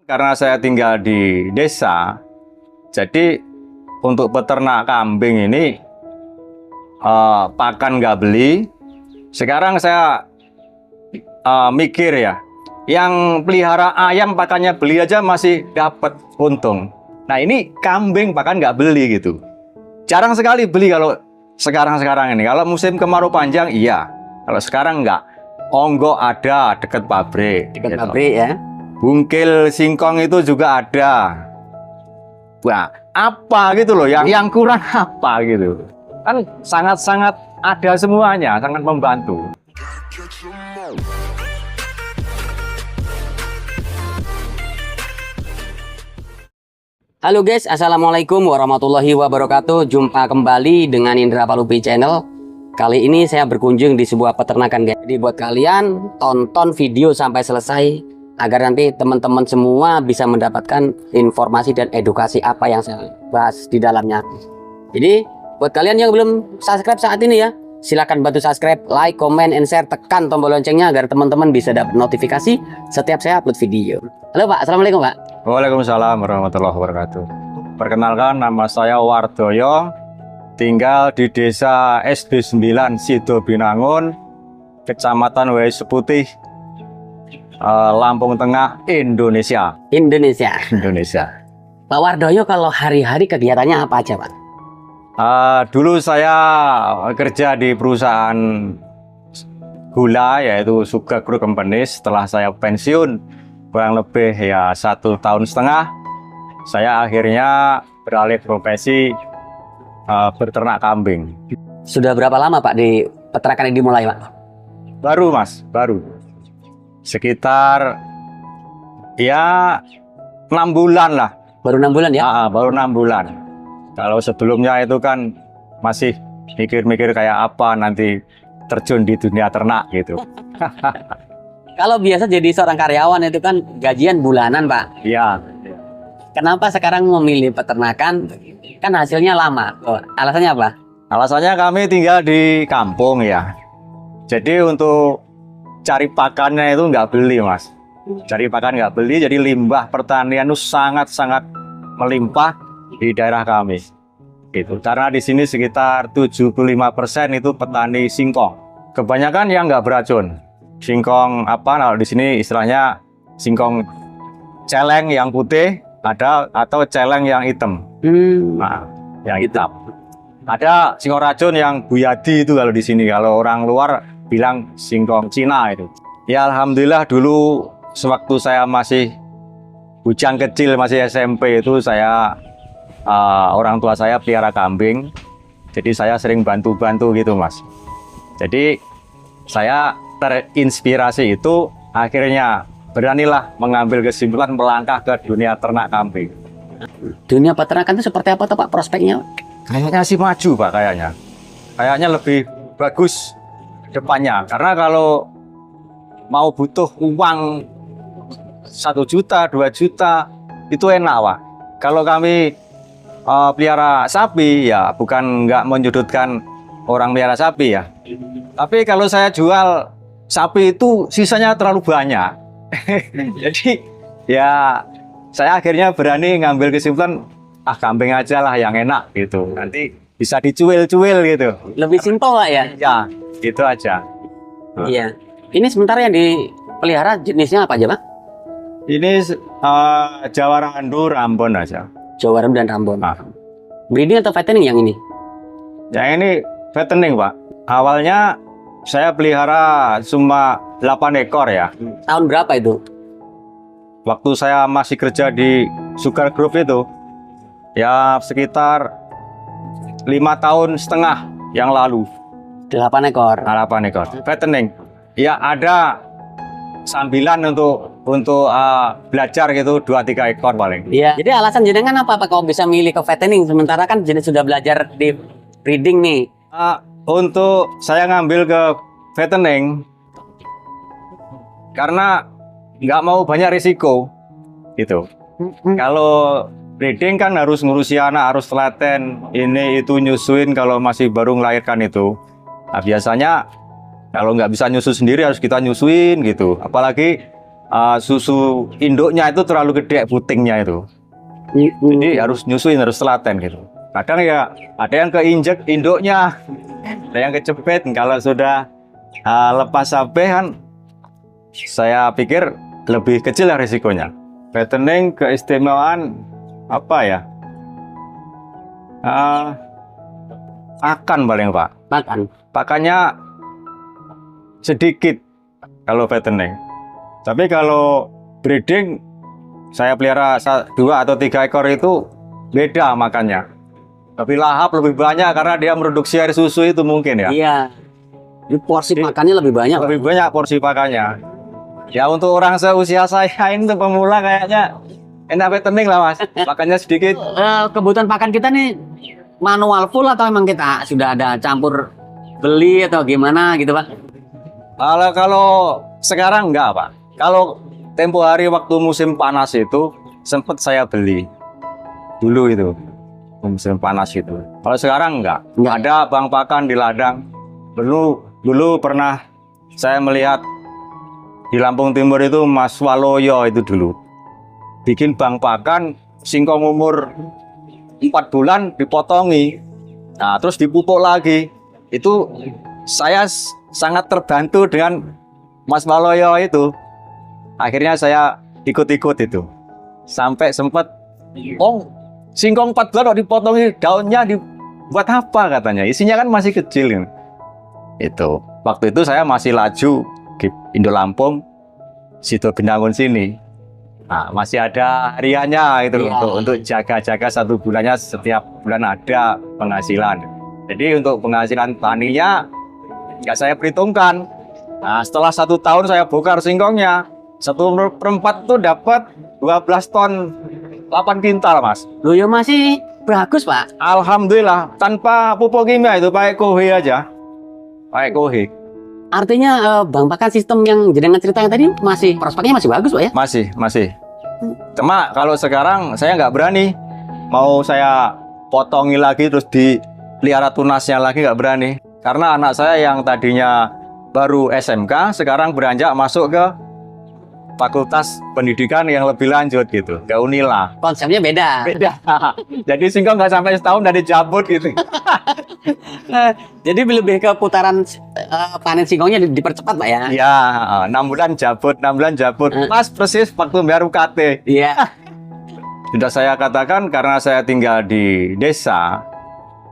Karena saya tinggal di desa, jadi untuk peternak kambing ini pakan nggak beli. Sekarang saya mikir ya, yang pelihara ayam pakannya beli aja masih dapat untung. Nah ini kambing pakan nggak beli gitu. Jarang sekali beli kalau sekarang ini. Kalau musim kemarau panjang iya, kalau sekarang nggak. Onggo ada deket pabrik. Dekat gitu. pabrik ya. Bungkil singkong itu juga ada. Nah, apa gitu loh, yang kurang apa gitu. Kan sangat-sangat ada semuanya, sangat membantu. Halo guys, assalamualaikum warahmatullahi wabarakatuh. Jumpa kembali dengan Indra Palupi Channel. Kali ini saya berkunjung di sebuah peternakan guys. Jadi buat kalian tonton video sampai selesai agar nanti teman-teman semua bisa mendapatkan informasi dan edukasi apa yang saya bahas di dalamnya. Jadi buat kalian yang belum subscribe saat ini ya, silakan bantu subscribe, like, comment, and share, tekan tombol loncengnya agar teman-teman bisa dapat notifikasi setiap saya upload video. Halo Pak, assalamualaikum Pak. Waalaikumsalam warahmatullahi wabarakatuh. Perkenalkan, nama saya Wardoyo, tinggal di desa SD 9 Sido Binangun, Kecamatan Wais Seputih, Lampung Tengah, Indonesia. Indonesia. Pak Wardoyo, kalau hari-hari kegiatannya apa aja Pak? Dulu saya kerja di perusahaan gula, yaitu Sugar Group Company. Setelah saya pensiun kurang lebih ya 1,5 tahun, saya akhirnya beralih profesi berternak kambing. Sudah berapa lama Pak di peternakan ini dimulai Pak? Baru Mas, baru sekitar ya 6 bulan lah. Baru 6 bulan ya? Baru 6 bulan. Kalau sebelumnya itu kan masih mikir-mikir kayak apa nanti terjun di dunia ternak gitu. Kalau biasa jadi seorang karyawan itu kan gajian bulanan Pak. Iya. Kenapa sekarang memilih peternakan? Kan hasilnya lama. Oh, alasannya apa? Alasannya kami tinggal di kampung ya. Jadi untuk cari pakannya itu nggak beli Mas. Cari pakan nggak beli, jadi limbah pertanian itu sangat-sangat melimpah di daerah kami. Gitu. Karena di sini sekitar 75% itu petani singkong. Kebanyakan yang nggak beracun. Singkong apa? Nah, di sini istilahnya singkong celeng yang putih ada, atau celeng yang hitam. Nah, yang hitam. Ada singkong racun yang Buyadi itu kalau di sini. Kalau orang luar bilang singkong Cina itu. Ya alhamdulillah dulu sewaktu saya masih bujang kecil, masih SMP itu saya orang tua saya pelihara kambing. Jadi saya sering bantu-bantu gitu Mas. Jadi saya terinspirasi itu, akhirnya beranilah mengambil kesimpulan melangkah ke dunia ternak kambing. Dunia peternakan itu seperti apa tuh Pak prospeknya? Kayaknya sih maju Pak, kayaknya lebih bagus depannya. Karena kalau mau butuh uang 1 juta, 2 juta itu enak Pak. Kalau kami pelihara sapi ya, bukan nggak menyudutkan orang pelihara sapi ya, tapi kalau saya jual sapi itu sisanya terlalu banyak. Jadi ya saya akhirnya berani ngambil kesimpulan, kambing aja lah yang enak gitu, nanti bisa dicuil-cuil gitu. Lebih simpel Pak ya? Ya itu aja. Iya. Ini sementara yang dipelihara jenisnya apa aja Pak? Ini Jawa Randu Rambon aja. Jawa Randu dan Rambon. Breeding atau fattening yang ini? Yang ini fattening Pak. Awalnya saya pelihara cuma 8 ekor ya. Tahun berapa itu? Waktu saya masih kerja di Sugar Group itu, ya sekitar 5,5 tahun yang lalu. 8 ekor. 8 ekor. Fattening. Ya ada sambilan untuk belajar gitu 2-3 ekor paling. Iya. Jadi alasan jenengan apa Pak kalau bisa milih ke fattening sementara kan jenis sudah belajar di breeding nih? Untuk saya ngambil ke fattening karena nggak mau banyak risiko gitu. Kalau breeding kan harus ngurusi anak, harus telaten, ini itu nyusuin kalau masih baru melahirkan itu. Nah, biasanya kalau nggak bisa nyusu sendiri harus kita nyusuin gitu. Apalagi susu induknya itu terlalu gede putingnya itu. Jadi harus nyusuin, harus telaten gitu. Kadang ya ada yang keinjek induknya, ada yang kecepet. Kalau sudah lepas sampai kan, saya pikir lebih kecil ya risikonya. Fattening keistimewaan apa ya? Pakan paling Pak. Pakannya sedikit kalau fattening. Tapi kalau breeding, saya pelihara 2 atau 3 ekor itu beda makannya. Lebih lahap, lebih banyak karena dia produksi air susu itu mungkin ya. Iya. Jadi porsi makannya lebih banyak. Lebih banyak porsi pakannya. Ya untuk orang seusia saya ini untuk pemula kayaknya enak fattening lah Mas. Makannya sedikit. Kebutuhan pakan kita nih manual full atau emang kita sudah ada campur beli atau gimana gitu Pak? Kalau sekarang enggak Pak. Kalau tempo hari waktu musim panas itu sempat saya beli dulu itu musim panas itu. Kalau sekarang enggak ada bank pakan di ladang. Dulu pernah saya melihat di Lampung Timur itu Mas Waloyo itu dulu bikin bank pakan singkong umur 4 bulan dipotongi, nah terus dipupuk lagi. Itu saya sangat terbantu dengan Mas Waloyo itu. Akhirnya saya ikut-ikut itu. Sampai sempat, singkong 4 bulan kok dipotongi, daunnya dibuat apa katanya? Isinya kan masih kecil ini. Itu. Waktu itu saya masih laju di Indo Lampung, Sido Binangun sini. Nah, masih ada hariannya itu untuk jaga-jaga 1 bulannya, setiap bulan ada penghasilan. Jadi untuk penghasilan taninya ya saya perhitungkan. Nah, setelah 1 tahun saya bongkar singkongnya, 1/4 tuh dapat 12 ton 8 kintal Mas. Loh ya masih bagus Pak. Alhamdulillah tanpa pupuk kimia itu pakai kohe aja. Pakai kohe. Artinya bang pakan sistem yang jenengan ceritanya tadi masih prospeknya masih bagus Pak ya? Masih. Cuma kalau sekarang saya nggak berani. Mau saya potongi lagi terus dipelihara tunasnya lagi nggak berani. Karena anak saya yang tadinya baru SMK sekarang beranjak masuk ke fakultas pendidikan yang lebih lanjut gitu, ke Unila. Konsepnya beda. Jadi singkong nggak sampai setahun dari cabut gitu. Jadi lebih ke putaran panen singkongnya dipercepat Pak ya? Ya, 6 bulan jabut, 6 bulan jabut. Pas persis waktu bayar UKT. Iya. Sudah saya katakan karena saya tinggal di desa,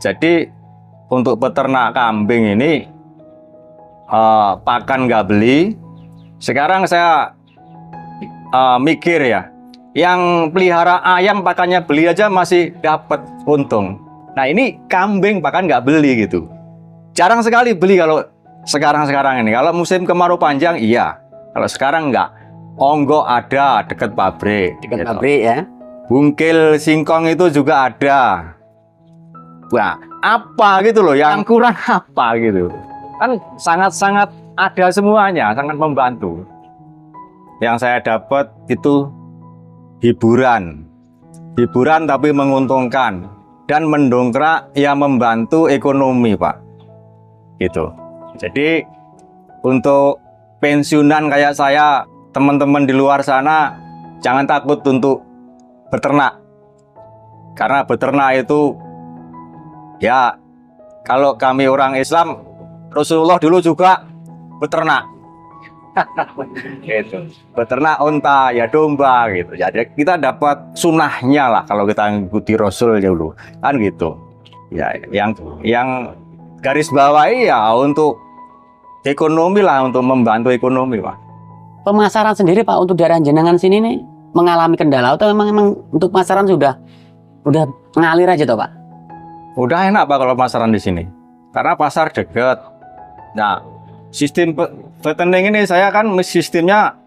jadi untuk peternak kambing ini pakan nggak beli. Sekarang saya mikir ya, yang pelihara ayam pakannya beli aja masih dapat untung. Nah ini kambing pakan nggak beli gitu. Jarang sekali beli kalau sekarang ini. Kalau musim kemarau panjang iya. Kalau sekarang nggak. Onggok ada dekat pabrik. Dekat gitu. pabrik ya. Bungkil singkong itu juga ada. Wah apa gitu loh, yang kurang apa gitu. Kan sangat-sangat ada semuanya, sangat membantu. Yang saya dapat itu hiburan tapi menguntungkan dan mendongkrak yang membantu ekonomi Pak gitu. Jadi untuk pensiunan kayak saya, teman-teman di luar sana jangan takut untuk beternak, karena beternak itu ya kalau kami orang Islam, Rasulullah dulu juga beternak. Gitu. Beternak unta ya domba gitu. Jadi kita dapat sunahnya lah kalau kita ngikuti Rasul dulu kan gitu. Ya yang garis bawahi ya untuk ekonomi lah, untuk membantu ekonomi Pak. Pemasaran sendiri Pak untuk daerah jenengan sini nih mengalami kendala atau memang untuk pasaran sudah ngalir aja toh Pak? Udah enak Pak kalau pasaran di sini. Karena pasar dekat. Nah, sistem fattening ini saya kan sistemnya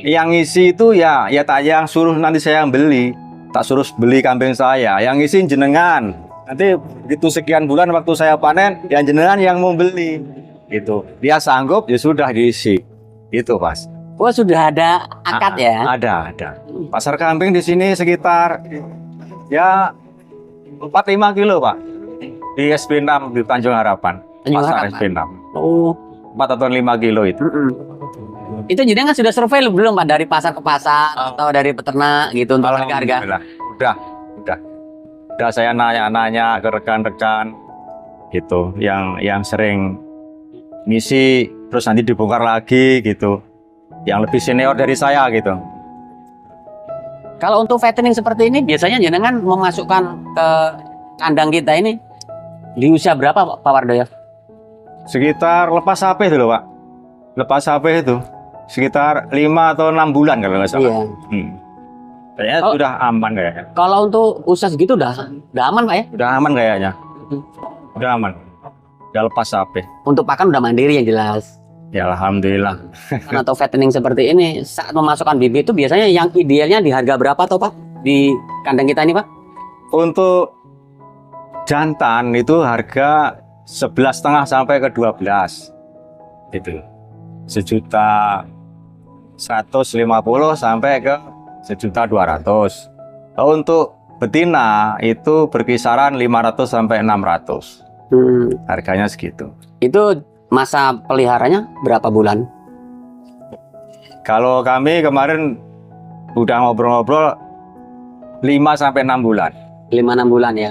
yang ngisi itu ya tak yang suruh nanti saya yang beli, tak suruh beli kambing saya, yang ngisi jenengan. Nanti begitu sekian bulan waktu saya panen, yang jenengan yang mau beli, gitu. Dia sanggup ya sudah diisi, itu Mas. Oh sudah ada akad ya? Ada. Pasar kambing di sini sekitar ya 4-5 kilo Pak, di SP6 di Tanjung Harapan. Pasar SP6. Oh. 4 atau 5 kilo itu. Itu jenengan sudah survei belum Pak dari pasar ke pasar atau dari peternak gitu untuk harga-harga? Alhamdulillah. Udah saya nanya-nanya ke rekan-rekan gitu yang sering ngisi terus nanti dibongkar lagi gitu. Yang lebih senior dari saya gitu. Kalau untuk fattening seperti ini biasanya jenengan memasukkan ke kandang kita ini di usia berapa Pak Wardoyo? Sekitar lepas HP dulu Pak. Lepas HP itu sekitar 5 atau 6 bulan kalau nggak salah. Iya. Kayaknya Oh. sudah aman kayaknya. Kalau untuk usia segitu udah aman Pak ya? Udah aman kayaknya. Udah aman. Udah lepas HP. Untuk pakan udah mandiri yang jelas. Ya alhamdulillah. Atau fattening seperti ini saat memasukkan bibit itu biasanya yang idealnya di harga berapa toh Pak di kandang kita ini Pak? Untuk jantan itu harga 11,5 sampai ke 12. Itu. 1.150.000 sampai ke 1.200.000. Untuk betina itu berkisaran 500 sampai 600. Harganya segitu. Itu masa peliharanya berapa bulan? Kalau kami kemarin udah ngobrol-ngobrol 5 sampai 6 bulan. 5-6 bulan ya.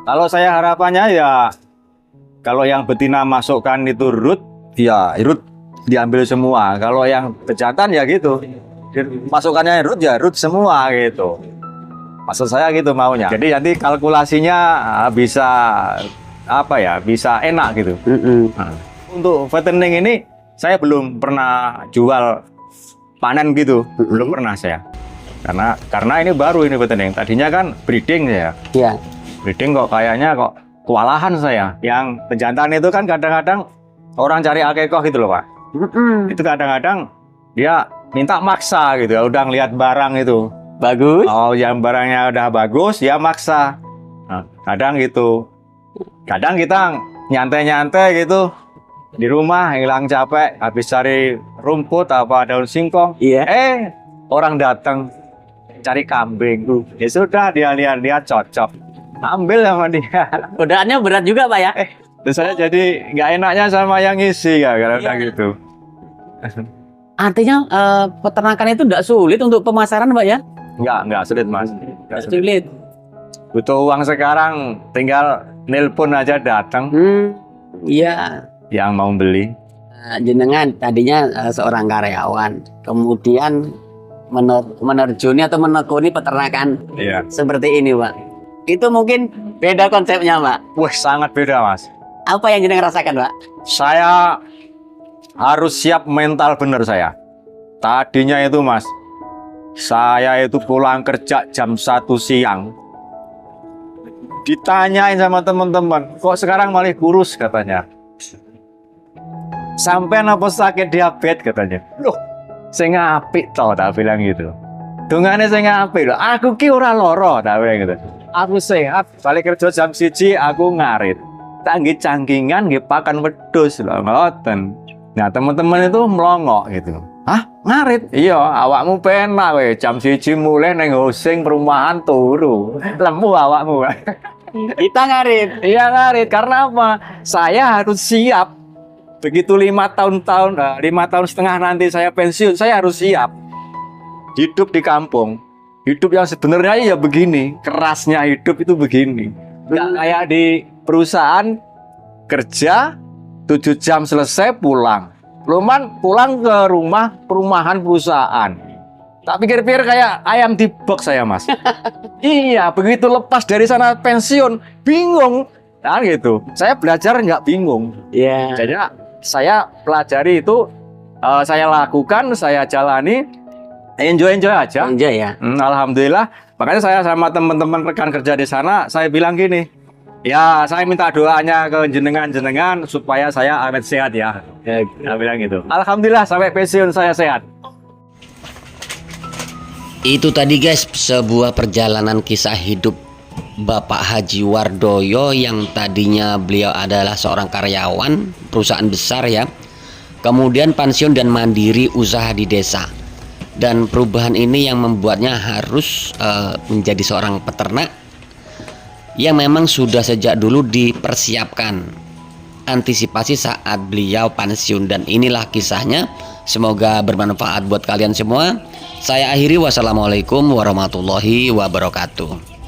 Kalau saya harapannya ya kalau yang betina masukkan itu root, ya root diambil semua. Kalau yang bejantan ya gitu. Masukannya root semua gitu. Maksud saya gitu maunya. Jadi nanti kalkulasinya bisa apa ya? Bisa enak gitu. Nah, untuk fattening ini saya belum pernah jual panen gitu. Belum pernah saya. Karena ini baru ini fattening. Tadinya kan breeding ya. Iya. Breeding kok kayaknya kok kewalahan saya. Yang pejantan itu kan kadang-kadang orang cari akikoh gitu loh Pak. Itu kadang-kadang dia minta maksa gitu ya. Udah ngeliat barang itu Bagus. oh yang barangnya udah bagus ya maksa. Nah, kadang gitu. Kadang kita nyantai-nyantai gitu di rumah hilang capek habis cari rumput apa daun singkong. Iya. Orang datang cari kambing. Ya sudah dia lihat cocok. Ambil sama dia. Godaannya berat juga Pak ya? Terus saya jadi nggak enaknya sama yang ngisi ya kalau udah gitu. Artinya peternakan itu tidak sulit untuk pemasaran Pak ya? Nggak sulit Mas. Nggak sulit. Sulit. Butuh uang sekarang tinggal nelpon aja datang Iya. yang mau beli. Jenengan tadinya seorang karyawan, kemudian menerjuni atau menekuni peternakan Iya. seperti ini Pak. Itu mungkin beda konsepnya Pak. Wah sangat beda Mas. Apa yang jenengan rasakan Pak? Saya harus siap mental bener saya. Tadinya itu Mas, saya itu pulang kerja jam 1 siang. Ditanyain sama teman-teman, kok sekarang malah kurus katanya. Sampai apa sakit diabetes katanya. Loh, saya ngapik tau tak bilang gitu. Dungane saya ngapik loh. Aku ki ora loro tak bilang gitu. Aku sehat, balik kerja jam 1 aku ngarit. Tanggi cangkingan nggih pakan wedhus lho ngoten. Nah, teman-teman itu melongok gitu. Hah? Ngarit? Iya, awakmu penak we. Jam 1 mulai neng hosing perumahan turu. Lemu awakmu. Kita ngarit. Iya ngarit, karena apa? Saya harus siap. Begitu 5 tahun 5 tahun setengah nanti saya pensiun, saya harus siap. Hidup di kampung. Hidup yang sebenarnya ya begini. Kerasnya hidup itu begini. Nggak kayak di perusahaan kerja 7 jam selesai pulang. Pulang ke rumah perumahan perusahaan. Tak pikir-pikir kayak ayam di box saya Mas. Iya, begitu lepas dari sana pensiun, bingung. Nah gitu, saya belajar nggak bingung. Iya. Jadi saya pelajari itu, saya lakukan, saya jalani, enjoy aja. Enjoy ya. Alhamdulillah. Makanya saya sama teman-teman rekan kerja di sana, saya bilang gini, ya saya minta doanya ke jenengan supaya saya awet sehat ya. Saya bilang gitu. Alhamdulillah sampai pensiun saya sehat. Itu tadi guys sebuah perjalanan kisah hidup Bapak Haji Wardoyo yang tadinya beliau adalah seorang karyawan perusahaan besar ya. Kemudian pensiun dan mandiri usaha di desa. Dan perubahan ini yang membuatnya harus menjadi seorang peternak yang memang sudah sejak dulu dipersiapkan antisipasi saat beliau pensiun, dan inilah kisahnya. Semoga bermanfaat buat kalian semua. Saya akhiri, wassalamualaikum warahmatullahi wabarakatuh.